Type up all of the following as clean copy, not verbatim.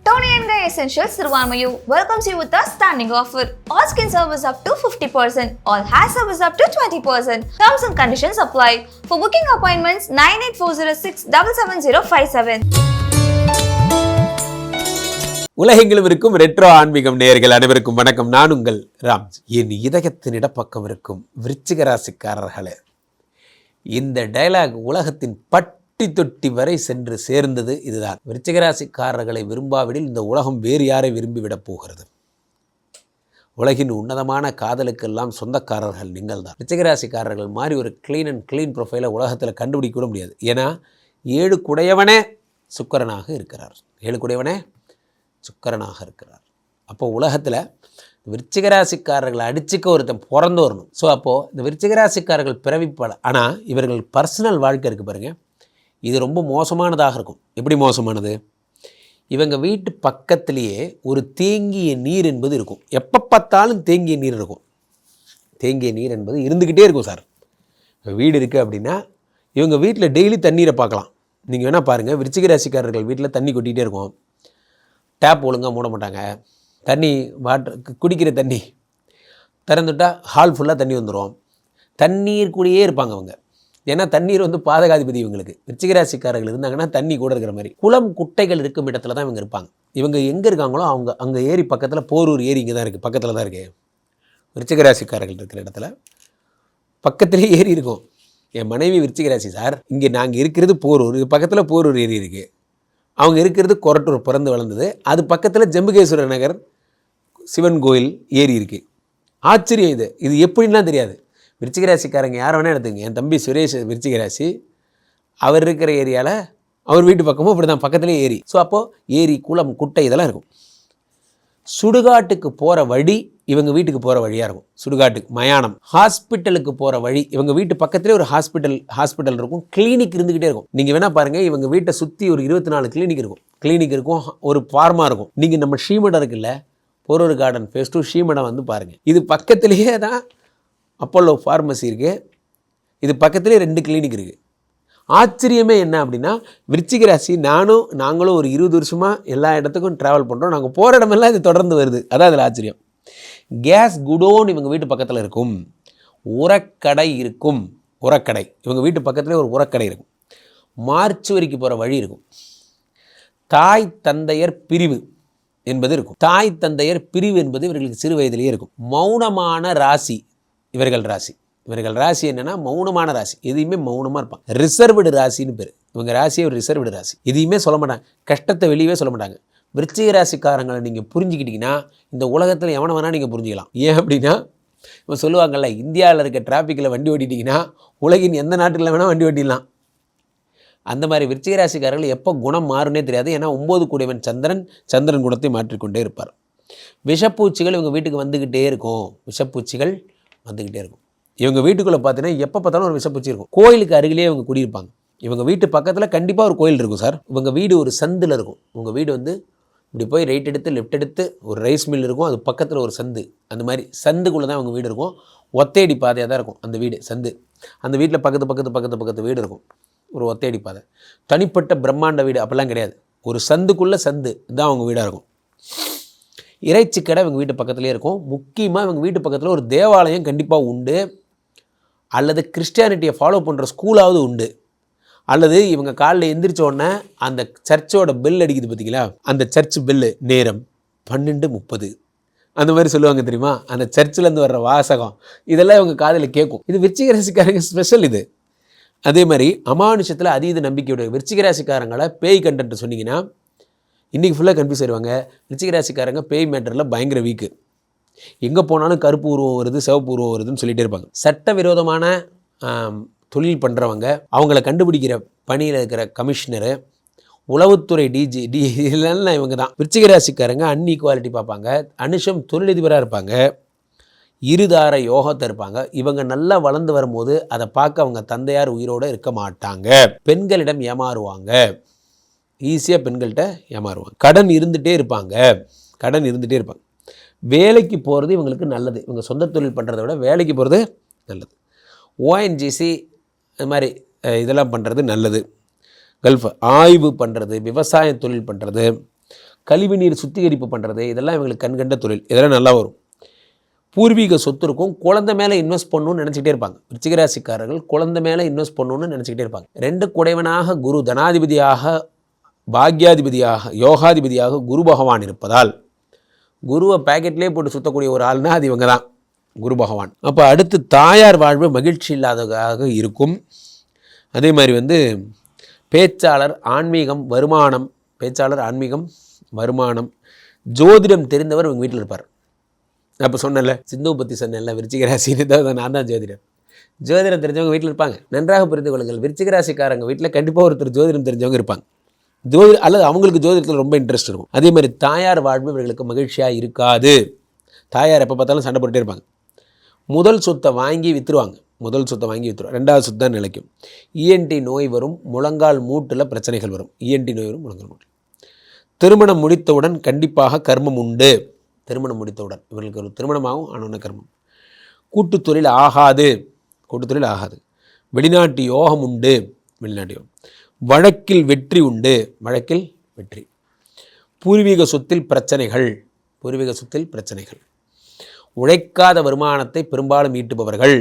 Tony and Guy Essentials Sirvanmayu welcomes you with a standing offer. All skin service up to 50%, all hair service up to 20%. Terms and conditions apply. For booking appointments 98406 77057. உலகெங்கிலும் இருக்கும் retro ஆன்மீகம் நேயர்கள் அனைவருக்கும் வணக்கம். நான் உங்கள் ராம்ஜி. என் இதயத்தின் இடப்பக்கம் இருக்கும் விருச்சிக ராசிக்காரர்களே, இந்த டயலாக் உலகத்தின் பட்டி தொட்டி வரை சென்று சேர்ந்தது இதுதான். விருச்சிக ராசிக்காரர்களை விரும்பாவிடில் இந்த உலகம் வேறு யாரை விரும்பிவிடப் போகிறது? உலகின் உன்னதமான காதலுக்கெல்லாம் சொந்தக்காரர்கள் நீங்கள் தான். விருச்சிக ராசிக்காரர்கள் மாதிரி ஒரு க்ளீன் ப்ரொஃபைலை உலகத்தில் கண்டுபிடிக்க கூட முடியாது. ஏன்னா 7 குடையவனே சுக்கிரனாக இருக்கிறார். 7 குடையவனே சுக்கிரனாக இருக்கிறார். அப்போ உலகத்தில் விருச்சிக ராசிக்காரர்களை அடிச்சுக்க ஒருத்தன் பிறந்து வரணும். ஸோ அப்போது இந்த விருச்சிக ராசிக்காரர்கள் பிறவிப்பட, ஆனால் இவர்கள் பர்சனல் வாழ்க்கை இருக்குது பாருங்கள், இது ரொம்ப மோசமானதாக இருக்கும். எப்படி மோசமானது? இவங்க வீட்டு பக்கத்திலேயே ஒரு தேங்கிய நீர் என்பது இருக்கும். எப்போ பார்த்தாலும் தேங்கிய நீர் இருக்கும். தேங்கிய நீர் என்பது இருந்துக்கிட்டே இருக்கும் சார். வீடு இருக்குது அப்படின்னா இவங்க வீட்டில் டெய்லி தண்ணீரை பார்க்கலாம். நீங்கள் வேணால் பாருங்கள், விருச்சிக ராசிக்காரர்கள் வீட்டில் தண்ணி கொட்டிகிட்டே இருக்கும். டேப் ஒழுங்காக மூட மாட்டாங்க. தண்ணி குடிக்கிற தண்ணி திறந்துட்டால் ஹால் ஃபுல்லாக தண்ணி வந்துடும். தண்ணீர் கூடயே இருப்பாங்க அவங்க. ஏன்னா தண்ணீர் பாதகாதிபதி இவங்களுக்கு. விருச்சிக ராசிக்காரர்கள் இருந்தாங்கன்னா தண்ணி கூட இருக்கிற மாதிரி. குளம் குட்டைகள் இருக்கும் இடத்துல தான் இவங்க இருப்பாங்க. இவங்க எங்கே இருக்காங்களோ அங்கே ஏரி பக்கத்தில், போரூர் ஏரி இங்கே தான் இருக்குது, பக்கத்தில் தான் இருக்குது. விருச்சிக ராசிக்காரர்கள் இருக்கிற இடத்துல பக்கத்துலேயே ஏரி இருக்கும். என் மனைவி விருச்சிக ராசி சார். இங்கே நாங்கள் இருக்கிறது போரூர், இது பக்கத்தில் போரூர் ஏரி இருக்குது. அவங்க இருக்கிறது கொரட்டூர், பிறந்து வளர்ந்தது. அது பக்கத்தில் ஜம்புகேஸ்வரர் நகர் சிவன் கோயில் ஏரி இருக்குது. ஆச்சரியம் இது எப்படின்லாம் தெரியாது. விருச்சிக ராசிக்காரங்க யாரை வேணால் எடுத்துங்க. என் தம்பி சுரேஷ் விருச்சிக ராசி, அவர் இருக்கிற ஏரியாவில் அவர் வீட்டு பக்கமும் இப்படி தான், பக்கத்துலேயே ஏரி. ஸோ அப்போது ஏரி, குளம், குட்டை இதெல்லாம் இருக்கும். சுடுகாட்டுக்கு போகிற வழி இவங்க வீட்டுக்கு போகிற வழியாக இருக்கும். சுடுகாட்டுக்கு, மயானம், ஹாஸ்பிட்டலுக்கு போகிற வழி இவங்க வீட்டு பக்கத்துலேயே ஒரு ஹாஸ்பிட்டல் இருக்கும். கிளினிக் இருந்துக்கிட்டே இருக்கும். நீங்கள் வேணால் பாருங்கள், இவங்க வீட்டை சுற்றி ஒரு 24 கிளினிக் இருக்கும். ஒரு ஃபார்மா இருக்கும். நீங்கள் நம்ம ஸ்ரீமடம் இருக்குல்ல, போரூர் கார்டன் ஃபேஸ் 2 ஸ்ரீமடம் பாருங்கள். இது பக்கத்துலேயே தான் அப்போலோ ஃபார்மசி இருக்குது. இது பக்கத்துலேயே 2 கிளினிக் இருக்குது. ஆச்சரியமே என்ன அப்படின்னா, விருச்சிக ராசி நாங்களும் ஒரு 20 வருஷமாக எல்லா இடத்துக்கும் ட்ராவல் பண்ணுறோம். நாங்கள் போகிற இடமெல்லாம் இது தொடர்ந்து வருது. அதான் அதில் ஆச்சரியம். கேஸ் குடோன் இவங்க வீட்டு பக்கத்தில் இருக்கும். உரக்கடை இருக்கும். உரக்கடை இவங்க வீட்டு பக்கத்துலேயே ஒரு உரக்கடை இருக்கும். மார்ச்சுவரிக்கு போகிற வழி இருக்கும். தாய் தந்தையர் பிரிவு என்பது இருக்கும். தாய் தந்தையர் பிரிவு என்பது இவர்களுக்கு சிறு வயதிலேயே இருக்கும். மௌனமான ராசி இவர்கள் ராசி என்னென்னா மௌனமான ராசி. எதையுமே மௌனமாக இருப்பாங்க. ரிசர்வ்டு ராசின்னு பேர். இவங்க ராசியே ஒரு ரிசர்வ்டு ராசி. எதையுமே சொல்ல மாட்டாங்க. கஷ்டத்தை வெளியே சொல்ல மாட்டாங்க. விருச்சிக ராசிக்காரங்களை நீங்கள் புரிஞ்சுக்கிட்டிங்கன்னா இந்த உலகத்தில் எவனை வேணால் நீங்கள் புரிஞ்சிக்கலாம். ஏன் அப்படின்னா, இப்போ சொல்லுவாங்கள்ல, இந்தியாவில் இருக்க டிராஃபிக்கில் வண்டி ஓட்டிட்டிங்கன்னா உலகின் எந்த நாட்டில் வேணால் வண்டி ஓட்டிடலாம். அந்த மாதிரி விருச்சிக ராசிக்காரர்கள் எப்போ குணம் மாறுனே தெரியாது. ஏன்னா 9 கூடியவன் சந்திரன் குணத்தை மாற்றிக்கொண்டே இருப்பார். விஷப்பூச்சிகள் இவங்க வீட்டுக்கு வந்துக்கிட்டே இருக்கும். இவங்க வீட்டுக்குள்ளே பார்த்தீங்கன்னா எப்போ பார்த்தாலும் ஒரு விஷப்பூச்சி இருக்கும். கோயிலுக்கு அருகிலே இவங்க குடியிருப்பாங்க. இவங்க வீட்டு பக்கத்தில் கண்டிப்பாக ஒரு கோயில் இருக்கும் சார். இவங்க வீடு ஒரு சந்தில் இருக்கும். உங்கள் வீடு இப்படி போய் ரைட் எடுத்து லெஃப்ட் எடுத்து ஒரு ரைஸ் மில் இருக்கும். அது பக்கத்தில் ஒரு சந்து. அந்த மாதிரி சந்துக்குள்ளே தான் அவங்க வீடு இருக்கும். ஒத்தையடி பாதையாக தான் இருக்கும் அந்த வீடு, சந்து. அந்த வீட்டில் பக்கத்து வீடு இருக்கும். ஒரு ஒத்தையடி பாதை. தனிப்பட்ட பிரம்மாண்ட வீடு அப்படிலாம் கிடையாது. ஒரு சந்துக்குள்ளே சந்து தான் அவங்க வீடாக இருக்கும். இறைச்சி கடை இவங்க வீட்டு பக்கத்துலேயே இருக்கும். முக்கியமாக இவங்க வீட்டு பக்கத்தில் ஒரு தேவாலயம் கண்டிப்பாக உண்டு. அல்லது கிறிஸ்டியானிட்டியை ஃபாலோ பண்ணுற ஸ்கூலாவது உண்டு. அல்லது இவங்க காலையில் எந்திரிச்ச உடனே அந்த சர்ச்சோட பெல் அடிக்குது பார்த்தீங்களா, அந்த சர்ச் பெல்லு நேரம் 12:30 அந்த மாதிரி சொல்லுவாங்க தெரியுமா. அந்த சர்ச்சிலேருந்து வர்ற வாசகம் இதெல்லாம் இவங்க காதில் கேட்கும். இது விருச்சிக ராசிக்காரங்க ஸ்பெஷல் இது. அதே மாதிரி அமானுஷத்தில் அதீத நம்பிக்கையுடைய விருச்சிக ராசிக்காரங்களை பேய் கண்டென்ட் சொன்னீங்கன்னா இன்றைக்கி ஃபுல்லாக கன்ஃபியூஸ் ஆயிடுவாங்க. விருச்சிக ராசிக்காரங்க பேய் மேட்டரில் பயங்கர வீக்கு. எங்கே போனாலும் கருப்பு உருவம் வருது, சிவப்பு உருவம் வருதுன்னு சொல்லிகிட்டே இருப்பாங்க. சட்டவிரோதமான தொழில் பண்ணுறவங்க, அவங்கள கண்டுபிடிக்கிற பணியில் இருக்கிற கமிஷனரு, உளவுத்துறை டிஜி இதெல்லாம் இவங்க தான். விருச்சிக ராசிக்காரங்க அன்இக்வாலிட்டி பார்ப்பாங்க. அனுஷம் தொழிலதிபராக இருப்பாங்க. இருதார யோகத்தை இருப்பாங்க. இவங்க நல்லா வளர்ந்து வரும்போது அதை பார்க்க அவங்க தந்தையார் உயிரோடு இருக்க மாட்டாங்க. பெண்களிடம் ஏமாறுவாங்க. ஈஸியாக பெண்கள்கிட்ட ஏமாறுவாங்க. கடன் இருந்துகிட்டே இருப்பாங்க. வேலைக்கு போகிறது இவங்களுக்கு நல்லது. இவங்க சொந்த தொழில் பண்ணுறத விட வேலைக்கு போகிறது நல்லது. ஓஎன்ஜிசி இது மாதிரி இதெல்லாம் பண்ணுறது நல்லது. கல்ஃப் ஆய்வு பண்ணுறது, விவசாய தொழில் பண்ணுறது, கழிவு நீர் சுத்திகரிப்பு பண்ணுறது, இதெல்லாம் இவங்களுக்கு கண்கண்ட தொழில். இதெல்லாம் நல்லா வரும். பூர்வீக சொத்து இருக்கும். குழந்தை மேலே இன்வெஸ்ட் பண்ணணும்னு நினச்சிக்கிட்டே இருப்பாங்க. விருச்சிகராசிக்காரர்கள் குழந்தை மேலே இன்வெஸ்ட் பண்ணணும்னு நினச்சிக்கிட்டே இருப்பாங்க. 2 குடைவனாக குரு, தனாதிபதியாக, பாக்யாதிபதியாக, யோகாதிபதியாக குரு பகவான் இருப்பதால் குருவை பேக்கெட்லேயே போட்டு சுற்றக்கூடிய ஒரு ஆள்னா அது இவங்க தான், குரு பகவான். அப்போ அடுத்து தாயார் வாழ்வு மகிழ்ச்சி இல்லாததாக இருக்கும். அதே மாதிரி பேச்சாளர், ஆன்மீகம், வருமானம், பேச்சாளர், ஆன்மீகம், வருமானம், ஜோதிடம் தெரிந்தவர் இவங்க வீட்டில் இருப்பார். அப்போ சொன்னல, சிந்துவை பற்றி சொன்னேன்ல, விருச்சிக ராசின்னு தான், நான் தான் ஜோதிடர். ஜோதிடம் தெரிஞ்சவங்க வீட்டில் இருப்பாங்க. நன்றாக புரிந்து கொள்ளுங்கள், விருச்சிக ராசிக்காரங்க வீட்டில் கண்டிப்பாக ஒருத்தர் ஜோதிடம் தெரிஞ்சவங்க இருப்பாங்க. அல்லது அவங்களுக்கு ஜோதிடத்தில் ரொம்ப இன்ட்ரெஸ்ட் இருக்கும். அதே மாதிரி தாயார் வாழ்வு இவர்களுக்கு மகிழ்ச்சியாக இருக்காது. தாயார் எப்போ பார்த்தாலும் சண்டை போட்டுட்டே இருப்பாங்க. முதல் சொத்தை வாங்கி விற்றுருவாங்க. ரெண்டாவது சொத்து தான் நிலைக்கும். இஎன்டி நோய் வரும், முழங்கால் மூட்டில் பிரச்சனைகள் வரும். இஎன்டி நோய் வரும், முழங்கால் மூட்டில். திருமணம் முடித்தவுடன் கண்டிப்பாக கர்மம் உண்டு. திருமணம் முடித்தவுடன் இவர்களுக்கு ஒரு திருமணமாகும், ஆனோன்னு கர்மம். கூட்டுத் தொழில் ஆகாது. வெளிநாட்டு யோகம் உண்டு. வழக்கில் வெற்றி உண்டு. பூர்வீக சொத்தில் பிரச்சனைகள். உழைக்காத வருமானத்தை பெரும்பாலும் ஈட்டுபவர்கள்.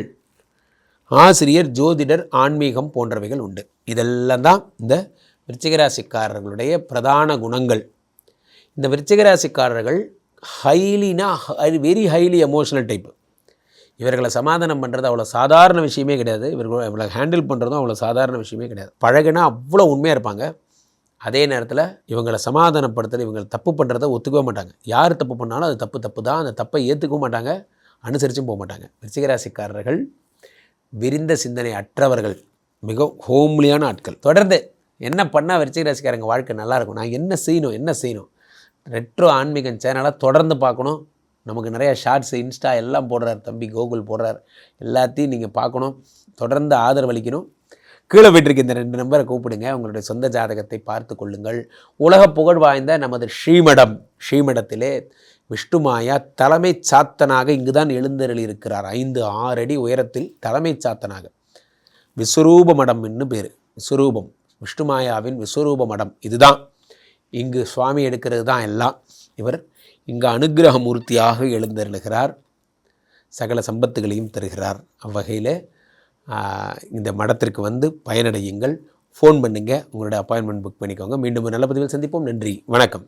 ஆசிரியர், ஜோதிடர், ஆன்மீகம் போன்றவைகள் உண்டு. இதெல்லாம் தான் இந்த விருச்சிகராசிக்காரர்களுடைய பிரதான குணங்கள். இந்த விருச்சிகராசிக்காரர்கள் வெரி ஹைலி எமோஷனல் டைப்பு. இவர்களை சமாதானம் பண்ணுறது அவ்வளோ சாதாரண விஷயமே கிடையாது. இவர்களை ஹேண்டில் பண்ணுறதும் அவ்வளோ சாதாரண விஷயமே கிடையாது. பழகுனா அவ்வளோ உண்மையாக இருப்பாங்க. அதே நேரத்தில் இவங்களை சமாதானப்படுத்துறது, இவங்க தப்பு பண்ணுறதை ஒத்துக்கவே மாட்டாங்க. யார் தப்பு பண்ணாலும் அது தப்பு தான். அந்த தப்பை ஏற்றுக்கவும் மாட்டாங்க, அனுசரிச்சும் போக மாட்டாங்க. விருச்சிகராசிக்காரர்கள் விரிந்த சிந்தனை அற்றவர்கள், மிக ஹோம்லியான ஆட்கள். தொடர்ந்து என்ன பண்ணால் விருச்சிகராசிக்காரங்க வாழ்க்கை நல்லாயிருக்கும், நான் என்ன செய்யணும், ரெட்ரோ ஆன்மீகம் சேனலை தொடர்ந்து பார்க்கணும். நமக்கு நிறைய ஷார்ட்ஸ், இன்ஸ்டா எல்லாம் போடுறார் தம்பி, கூகுள் போடுறார். எல்லாத்தையும் நீங்கள் பார்க்கணும், தொடர்ந்து ஆதரவளிக்கணும். கீழே போய்ட்டுருக்கு இந்த 2 நம்பரை கூப்பிடுங்க, உங்களுடைய சொந்த ஜாதகத்தை பார்த்து கொள்ளுங்கள். உலக புகழ் வாய்ந்த நமது ஸ்ரீமடத்திலே விஷ்ணுமாயா தலைமை சாத்தனாக இங்கு தான் எழுந்தருளி இருக்கிறார். 5-6 அடி உயரத்தில் தலைமை சாத்தனாக. விஸ்வரூப மடம் என்று பேர். விஸ்வரூபம், விஷ்ணுமாயாவின் விஸ்வரூப மடம் இதுதான். இங்கு சுவாமி எடுக்கிறது தான் எல்லாம். இவர் இங்கு அனுக்கிரக மூர்த்தியாக எழுந்தருளுகிறார், சகல சம்பத்துகளையும் தருகிறார். அவ்வகையில் இந்த மடத்திற்கு பயனடையுங்கள். ஃபோன் பண்ணுங்கள், உங்களுடைய அப்பாயின்மெண்ட் புக் பண்ணிக்கோங்க. மீண்டும் ஒரு நல்ல பதிவில் சந்திப்போம். நன்றி, வணக்கம்.